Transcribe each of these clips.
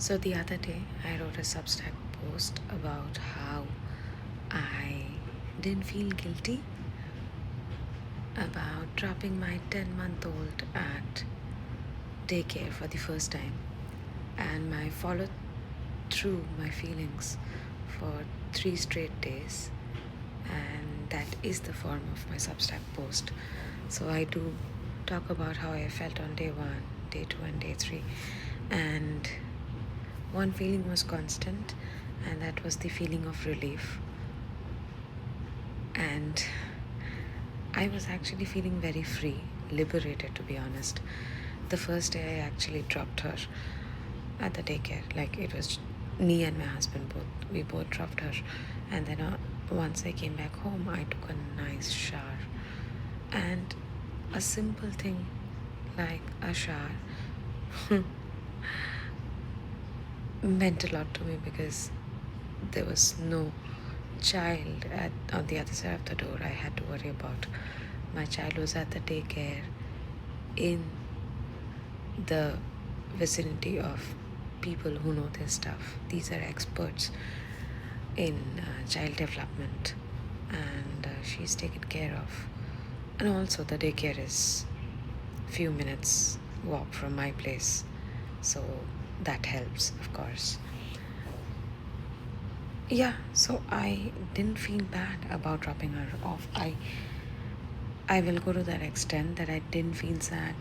So the other day, I wrote a Substack post about how I didn't feel guilty about dropping my 10-month-old at daycare for the first time, and I followed through my feelings for 3 straight days, and that is the form of my Substack post. So I do talk about how I felt on day 1, day 2, and day 3, and one feeling was constant, and that was the feeling of relief. And I was actually feeling very free, liberated, to be honest. The first day I actually dropped her at the daycare. Like, it was me and my husband both. We both dropped her. And then once I came back home, I took a nice shower. And a simple thing like a shower meant a lot to me, because there was no child on the other side of the door I had to worry about. My child was at the daycare in the vicinity of people who know their stuff. These are experts in child development, and she's taken care of. And also the daycare is few minutes walk from my place, so that helps, of course. Yeah, so I didn't feel bad about dropping her off. I will go to that extent that I didn't feel sad.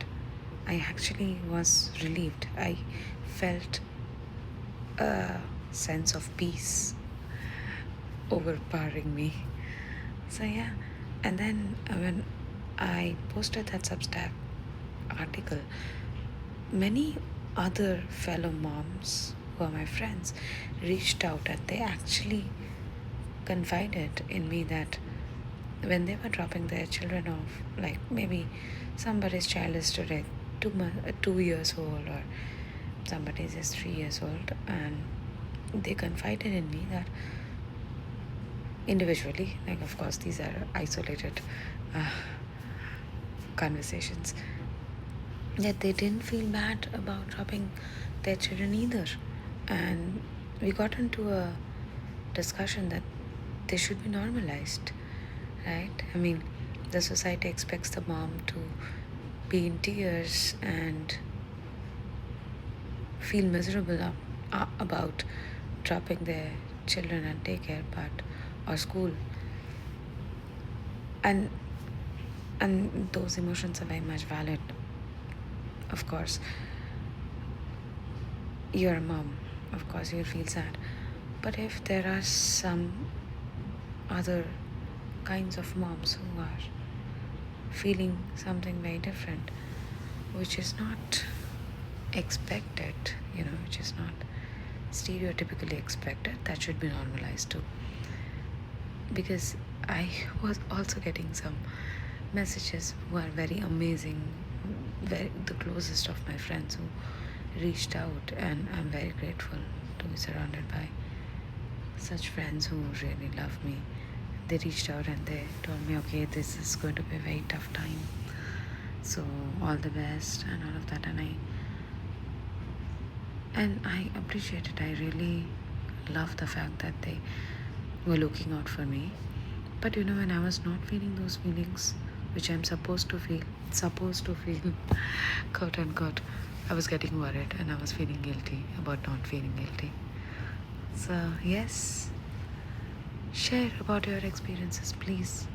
I actually was relieved. I felt a sense of peace overpowering me. So yeah, and then when I posted that Substack article, many other fellow moms who are my friends reached out, and they actually confided in me that when they were dropping their children off, like maybe somebody's child is today 2 years old, or somebody's is 3 years old, and they confided in me that individually, like, of course these are isolated conversations, that they didn't feel bad about dropping their children either. And we got into a discussion that they should be normalized, right? I mean, the society expects the mom to be in tears and feel miserable about dropping their children at daycare or school, and those emotions are very much valid. Of course, you're a mom, of course you'll feel sad, but if there are some other kinds of moms who are feeling something very different, which is not expected, which is not stereotypically expected, that should be normalized too. Because I was also getting some messages who are very amazing, the closest of my friends who reached out, and I'm very grateful to be surrounded by such friends who really love me. They reached out and they told me, okay, this is going to be a very tough time, so all the best and all of that. And I appreciate it. I really love the fact that they were looking out for me. But when I was not feeling those feelings which I'm supposed to feel quote unquote, I was getting worried and I was feeling guilty about not feeling guilty. So yes, share about your experiences, please.